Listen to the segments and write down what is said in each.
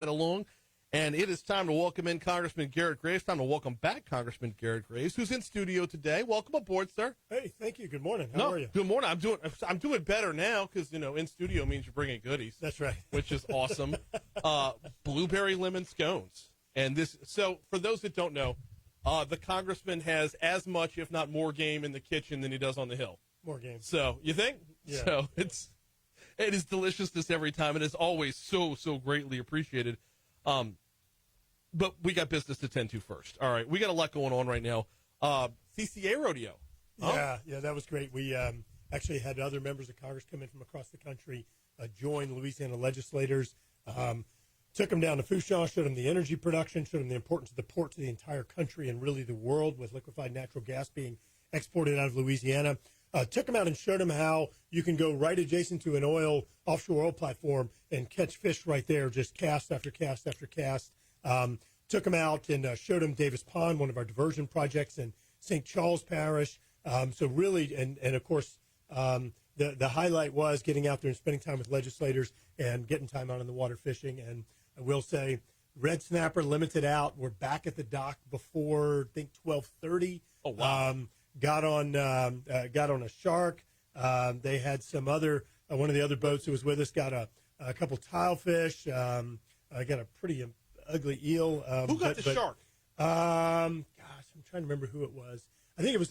along. And it is time to welcome in Congressman Garret Graves. Time to welcome back Congressman Garret Graves, who's in studio today. Welcome aboard, sir. Hey, thank you. Good morning. How are you? Good morning. I'm doing better now because in studio means you're bringing goodies. That's right. Which is awesome. Blueberry lemon scones, and this. So for those that don't know, the congressman has as much, if not more, game in the kitchen than he does on the Hill. More games. So you think? Yeah. So it is deliciousness every time, and it's always so greatly appreciated. But we got business to tend to first. All right, we got a lot going on right now. CCA Rodeo. Yeah, that was great. We actually had other members of Congress come in from across the country, join Louisiana legislators, took them down to Fouchon, showed them the energy production, showed them the importance of the port to the entire country and really the world with liquefied natural gas being exported out of Louisiana. Took them out and showed them how you can go right adjacent to an offshore oil platform and catch fish right there, just cast after cast after cast. Took them out and showed them Davis Pond, one of our diversion projects in St. Charles Parish. So really, and of course, the highlight was getting out there and spending time with legislators and getting time out on the water fishing. And I will say, red snapper limited out. We're back at the dock before, I think, 12:30. Oh, wow. Got on a shark. They had some other one of the other boats that was with us got a couple tilefish. Got a pretty ugly eel. Who got the shark? Gosh, I'm trying to remember who it was. I think it was.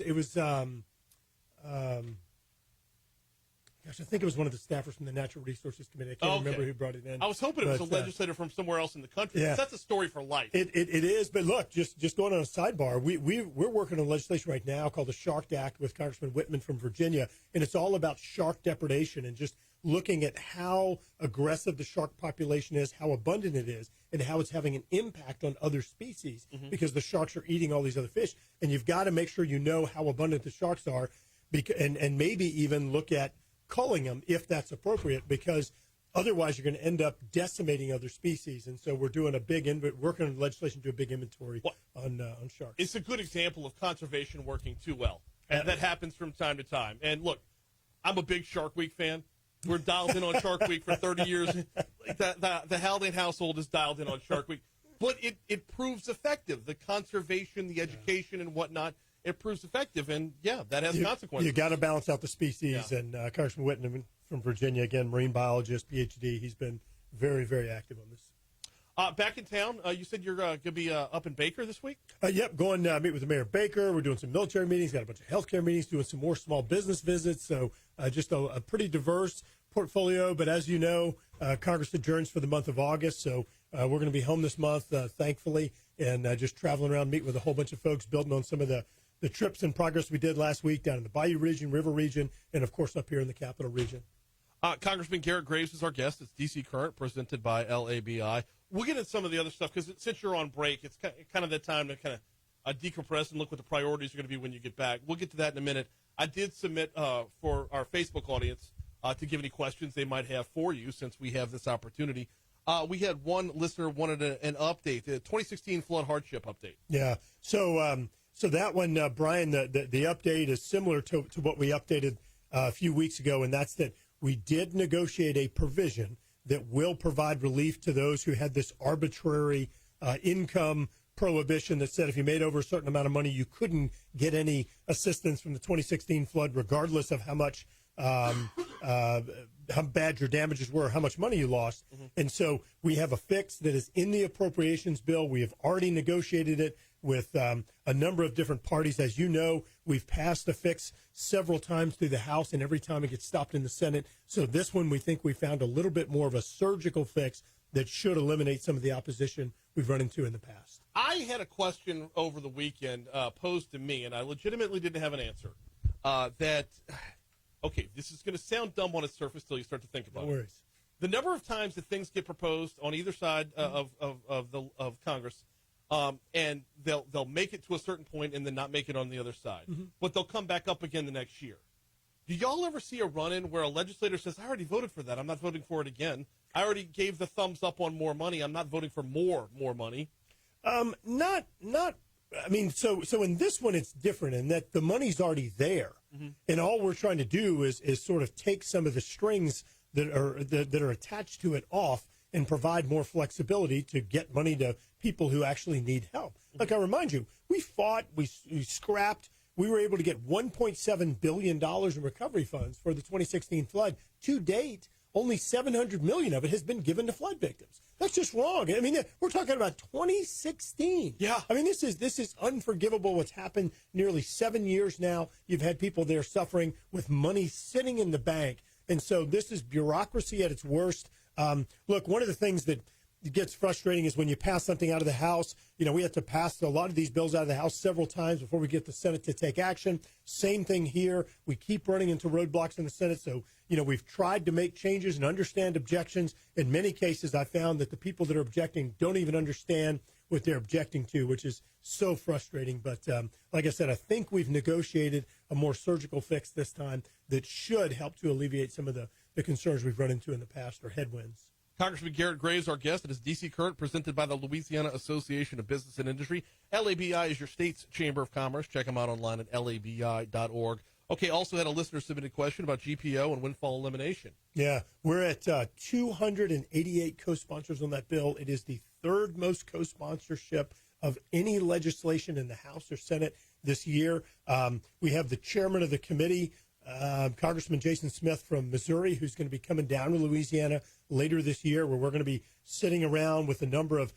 I think it was one of the staffers from the Natural Resources Committee. I can't remember who brought it in. I was hoping it was a legislator from somewhere else in the country. Yeah. That's a story for life. It is, but look, just going on a sidebar, we're working on legislation right now called the Shark Act with Congressman Whitman from Virginia, and it's all about shark depredation and just looking at how aggressive the shark population is, how abundant it is, and how it's having an impact on other species because the sharks are eating all these other fish, and you've got to make sure you know how abundant the sharks are, and maybe even look at culling them if that's appropriate, because otherwise you're going to end up decimating other species. And so we're doing working on legislation to do a big inventory on sharks. It's a good example of conservation working too well, and that happens from time to time. And look, I'm a big Shark Week fan. We're dialed in on Shark Week for 30 years. The Haldane household is dialed in on Shark Week, but it proves effective. The conservation, the education, and whatnot. It proves effective, and that has consequences. You got to balance out the species, and Congressman Whitman from Virginia, again, marine biologist, PhD, he's been very, very active on this. Back in town, you said you're going to be up in Baker this week? Yep, going to meet with the mayor of Baker. We're doing some military meetings, got a bunch of healthcare meetings, doing some more small business visits, so just a pretty diverse portfolio. But as you know, Congress adjourns for the month of August, so we're going to be home this month, thankfully, and just traveling around, meeting with a whole bunch of folks, building on some of the trips and progress we did last week down in the Bayou region, River region, and, of course, up here in the Capital region. Congressman Garret Graves is our guest. It's DC Current, presented by LABI. We'll get into some of the other stuff because since you're on break, it's kind of the time to kind of decompress and look what the priorities are going to be when you get back. We'll get to that in a minute. I did submit for our Facebook audience to give any questions they might have for you since we have this opportunity. We had one listener wanted an update, the 2016 flood hardship update. Yeah. So that one, Brian, the update is similar to what we updated a few weeks ago, and that's that we did negotiate a provision that will provide relief to those who had this arbitrary income prohibition that said if you made over a certain amount of money, you couldn't get any assistance from the 2016 flood, regardless of how much how bad your damages were, how much money you lost. And so we have a fix that is in the appropriations bill. We have already negotiated it with a number of different parties. As you know, we've passed the fix several times through the House, and every time it gets stopped in the Senate. So this one, we think we found a little bit more of a surgical fix that should eliminate some of the opposition we've run into in the past. I had a question over the weekend posed to me, and I legitimately didn't have an answer. This is going to sound dumb on its surface till you start to think about No it. worries. The number of times that things get proposed on either side of Congress, and they'll make it to a certain point and then not make it on the other side, but they'll come back up again the next year. Do y'all ever see a run-in where a legislator says, I already voted for that, I'm not voting for it again. I already gave the thumbs up on more money, I'm not voting for more money. Not. I mean, so in this one, it's different in that the money's already there, and all we're trying to do is sort of take some of the strings that are attached to it off and provide more flexibility to get money to people who actually need help. Like I remind you, we fought, we scrapped, we were able to get $1.7 billion in recovery funds for the 2016 flood. To date, only $700 million of it has been given to flood victims. That's just wrong. I mean, we're talking about 2016. Yeah. I mean, this is unforgivable what's happened nearly 7 years now. You've had people there suffering with money sitting in the bank. And so this is bureaucracy at its worst. Look, one of the things that gets frustrating is when you pass something out of the House. You know, we have to pass a lot of these bills out of the House several times before we get the Senate to take action. Same thing here. We keep running into roadblocks in the Senate. So, you know, we've tried to make changes and understand objections. In many cases, I found that the people that are objecting don't even understand what they're objecting to, which is so frustrating. But like I said, I think we've negotiated a more surgical fix this time that should help to alleviate some of the concerns we've run into in the past or headwinds. Congressman Garret Graves, our guest. It is DC Current, presented by the Louisiana Association of Business and Industry. LABI is your state's Chamber of Commerce. Check them out online at labi.org. Okay, also had a listener-submitted question about GPO and windfall elimination. Yeah, we're at 288 co-sponsors on that bill. It is the third most co-sponsorship of any legislation in the House or Senate this year. We have the chairman of the committee, Congressman Jason Smith from Missouri, who's going to be coming down to Louisiana later this year, where we're going to be sitting around with a number of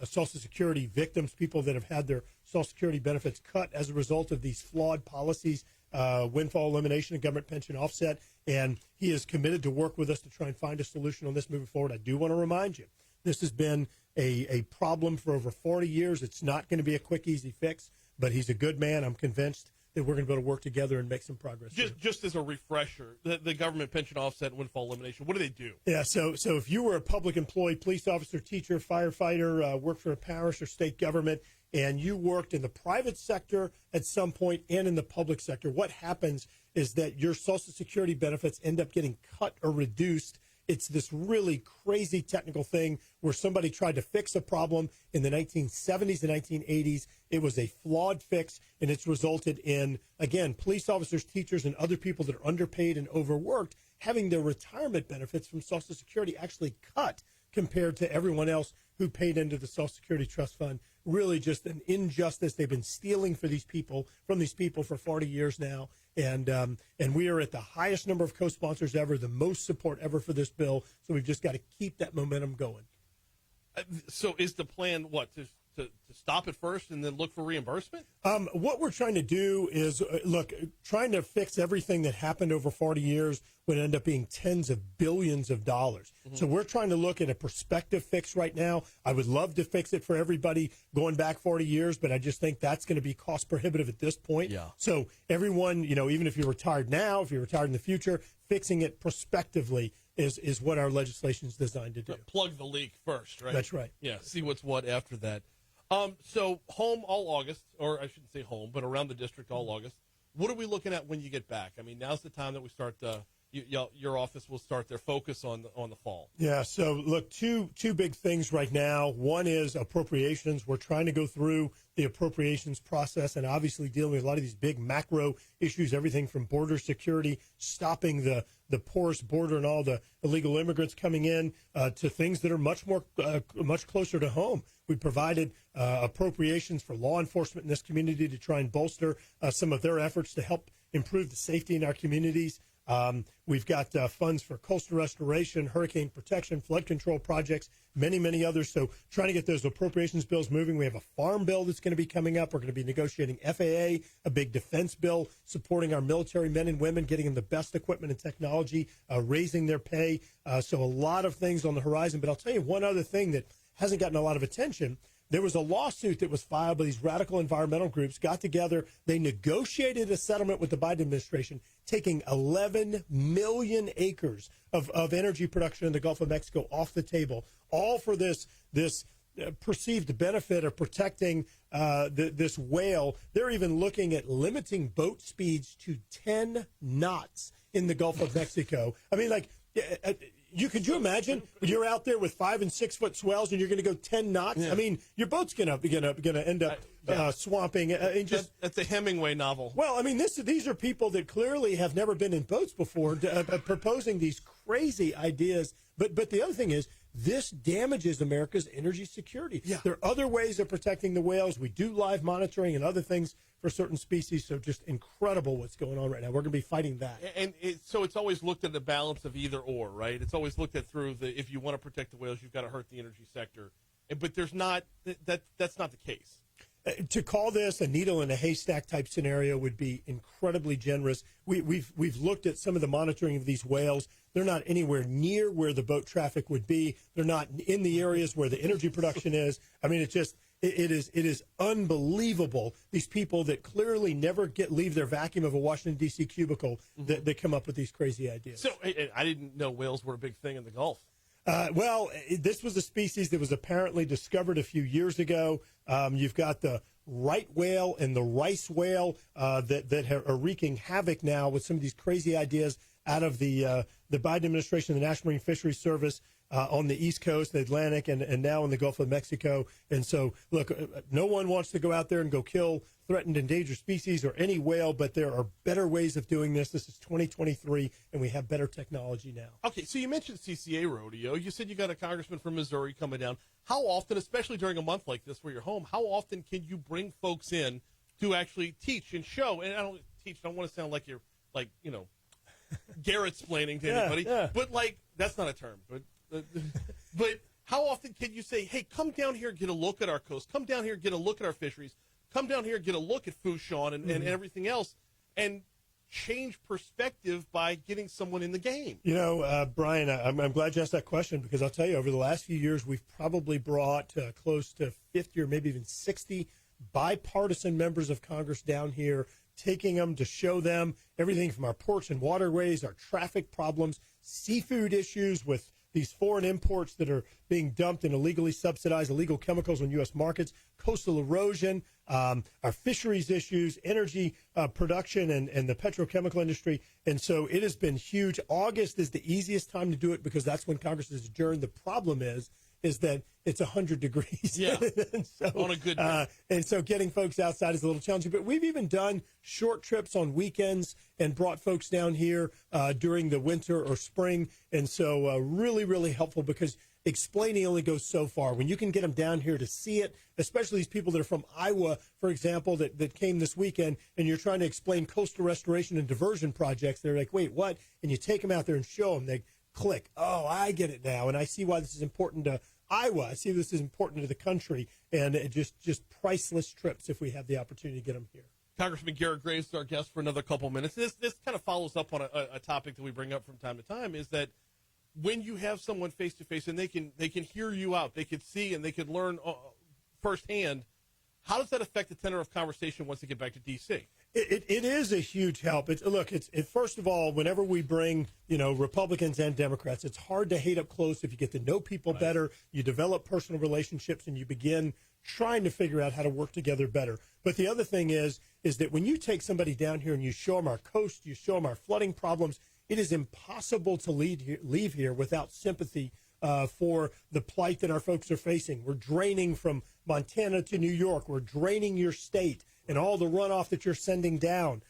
Social Security victims, people that have had their Social Security benefits cut as a result of these flawed policies, windfall elimination and government pension offset. And he is committed to work with us to try and find a solution on this moving forward. I do want to remind you, this has been a problem for over 40 years. It's not going to be a quick, easy fix, but he's a good man. I'm convinced that we're going to be able to work together and make some progress. Just as a refresher, the government pension offset and windfall elimination, what do they do? Yeah, so if you were a public employee, police officer, teacher, firefighter, worked for a parish or state government, and you worked in the private sector at some point and in the public sector, what happens is that your Social Security benefits end up getting cut or reduced. It's this really crazy technical thing where somebody tried to fix a problem in the 1970s and 1980s. It was a flawed fix, and it's resulted in, again, police officers, teachers, and other people that are underpaid and overworked having their retirement benefits from Social Security actually cut compared to everyone else who paid into the Social Security Trust Fund. Really just an injustice. They've been stealing from these people for 40 years now. And we are at the highest number of co-sponsors ever, the most support ever for this bill. So we've just got to keep that momentum going. So is the plan to stop it first and then look for reimbursement? What we're trying to do is, trying to fix everything that happened over 40 years would end up being tens of billions of dollars. Mm-hmm. So we're trying to look at a prospective fix right now. I would love to fix it for everybody going back 40 years, but I just think that's going to be cost prohibitive at this point. Yeah. So everyone, even if you're retired now, if you're retired in the future, fixing it prospectively is what our legislation is designed to do. Plug the leak first, right? That's right. Yeah, see what's what after that. So home all August, or I shouldn't say home, but around the district all August. What are we looking at when you get back? I mean, now's the time that we start your office will start their focus on the fall. Yeah, so look, two big things right now. One is appropriations. We're trying to go through the appropriations process and obviously dealing with a lot of these big macro issues, everything from border security, stopping the porous border and all the illegal immigrants coming in, to things that are much closer to home. We provided appropriations for law enforcement in this community to try and bolster some of their efforts to help improve the safety in our communities. We've got funds for coastal restoration, hurricane protection, flood control projects, many, many others. So trying to get those appropriations bills moving. We have a farm bill that's going to be coming up. We're going to be negotiating FAA, a big defense bill, supporting our military men and women, getting them the best equipment and technology, raising their pay. So a lot of things on the horizon. But I'll tell you one other thing that hasn't gotten a lot of attention. There was a lawsuit that was filed by these radical environmental groups, got together. They negotiated a settlement with the Biden administration, taking 11 million acres of energy production in the Gulf of Mexico off the table, all for this perceived benefit of protecting this whale. They're even looking at limiting boat speeds to 10 knots in the Gulf of Mexico. I mean, could you imagine you're out there with 5 and 6 foot swells and you're going to go 10 knots? Yeah. I mean, your boat's going to end up swamping. That's a Hemingway novel. Well, I mean, these are people that clearly have never been in boats before, proposing these crazy ideas. But the other thing is, this damages America's energy security. Yeah. There are other ways of protecting the whales. We do live monitoring and other things for certain species. So just incredible what's going on right now. We're going to be fighting that. And so it's always looked at the balance of either or, right? It's always looked at through the, if you want to protect the whales, you've got to hurt the energy sector. But there's not, that's not the case. To call this a needle in a haystack type scenario would be incredibly generous. We've looked at some of the monitoring of these whales. They're not anywhere near where the boat traffic would be. They're not in the areas where the energy production is. I mean, it is unbelievable. These people that clearly never leave their vacuum of a Washington D.C. cubicle that come up with these crazy ideas. So I didn't know whales were a big thing in the Gulf. This was a species that was apparently discovered a few years ago. You've got the right whale and the rice whale that are wreaking havoc now with some of these crazy ideas out of the Biden administration, the National Marine Fisheries Service on the East Coast, the Atlantic, and now in the Gulf of Mexico. And so, look, no one wants to go out there and go kill threatened endangered species or any whale, but there are better ways of doing this. This is 2023, and we have better technology now. Okay, so you mentioned CCA Rodeo. You said you got a congressman from Missouri coming down. How often, especially during a month like this where you're home, how often can you bring folks in to actually teach and show? And I don't want to sound like you're, like, you know, Garret explaining to anybody. Yeah. But, like, that's not a term. But how often can you say, hey, come down here and get a look at our coast. Come down here and get a look at our fisheries. Come down here and get a look at Fouchon and everything else, and change perspective by getting someone in the game. You know, Brian, I'm glad you asked that question, because I'll tell you, over the last few years, we've probably brought close to 50 or maybe even 60 bipartisan members of Congress down here, taking them to show them everything from our ports and waterways, our traffic problems, seafood issues with these foreign imports that are being dumped in illegally subsidized illegal chemicals on U.S. markets, coastal erosion, our fisheries issues, energy production, and the petrochemical industry. And so it has been huge. August is the easiest time to do it because that's when Congress is adjourned. The problem is that it's 100 degrees. Yeah, and so, on a good day. And so getting folks outside is a little challenging. But we've even done short trips on weekends and brought folks down here during the winter or spring. And so really, really helpful, because explaining only goes so far. When you can get them down here to see it, especially these people that are from Iowa, for example, that came this weekend, and you're trying to explain coastal restoration and diversion projects, they're like, wait, what? And you take them out there and show them. They click. Oh, I get it now. And I see why this is important to Iowa. I see this is important to the country, and it just priceless trips if we have the opportunity to get them here. Congressman Garret Graves is our guest for another couple minutes. This kind of follows up on a topic that we bring up from time to time, is that when you have someone face to face and they can hear you out, they can see and they can learn firsthand, how does that affect the tenor of conversation once they get back to D.C.? It is a huge help. First of all, whenever we bring, Republicans and Democrats, it's hard to hate up close if you get to know people better, you develop personal relationships, and you begin trying to figure out how to work together better. But the other thing is that when you take somebody down here and you show them our coast, you show them our flooding problems, it is impossible to leave here without sympathy for the plight that our folks are facing. We're draining from Montana to New York. We're draining your state and all the runoff that you're sending down.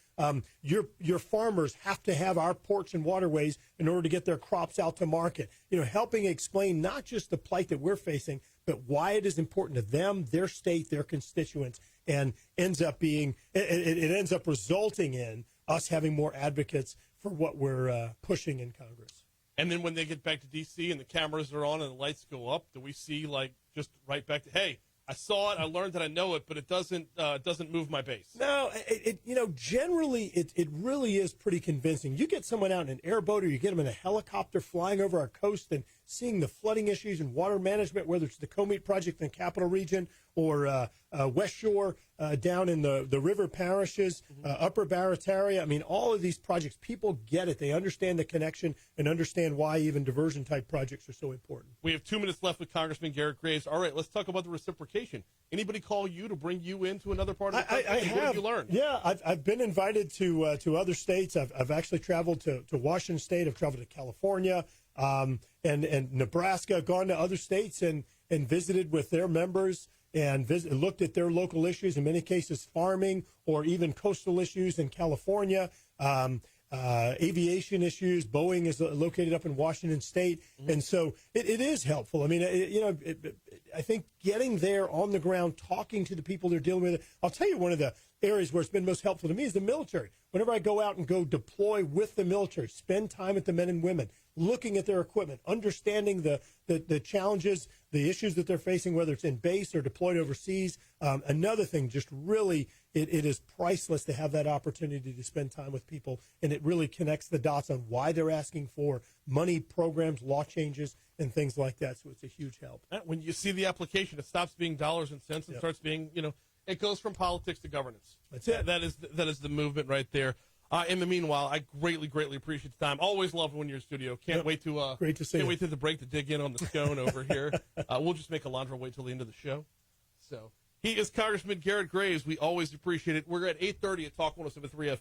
Your farmers have to have our ports and waterways in order to get their crops out to market. Helping explain not just the plight that we're facing, but why it is important to them, their state, their constituents, and ends up resulting in us having more advocates for what we're pushing in Congress. And then when they get back to D.C. and the cameras are on and the lights go up, do we see, like, just right back to, hey, I saw it, I learned that I know it, but it doesn't move my base? No, generally it really is pretty convincing. You get someone out in an airboat, or you get them in a helicopter flying over our coast and seeing the flooding issues and water management, whether it's the Comite Project in the Capital Region or West Shore down in the river parishes, Upper Barataria. I mean, all of these projects, people get it. They understand the connection and understand why even diversion-type projects are so important. We have 2 minutes left with Congressman Garret Graves. All right, let's talk about the reciprocation. Anybody call you to bring you into another part of the country? I have. What have you learned? Yeah, I've been invited to other states. I've actually traveled to Washington State. I've traveled to California and Nebraska, gone to other states and visited with their members and looked at their local issues, in many cases farming or even coastal issues in California. aviation issues. Boeing is located up in Washington State, and so it is helpful. I mean, I think getting there on the ground, talking to the people they're dealing with. I'll tell you, one of the areas where it's been most helpful to me is the military. Whenever I go out and go deploy with the military, spend time with the men and women, looking at their equipment, understanding the challenges, the issues that they're facing, whether it's in base or deployed overseas. Another thing, just really, it is priceless to have that opportunity to spend time with people, and it really connects the dots on why they're asking for money, programs, law changes, and things like that. So it's a huge help. When you see the application, it stops being dollars and cents and starts being, it goes from politics to governance. That's it. That is the movement right there. In the meanwhile, I greatly appreciate the time. Always love when you're in studio. Can't wait to great to see can't you. wait to the break to dig in on the scone over here. We'll just make Alondra wait till the end of the show. So he is Congressman Garret Graves. We always appreciate it. We're at 8:30 at Talk 107.3 FM.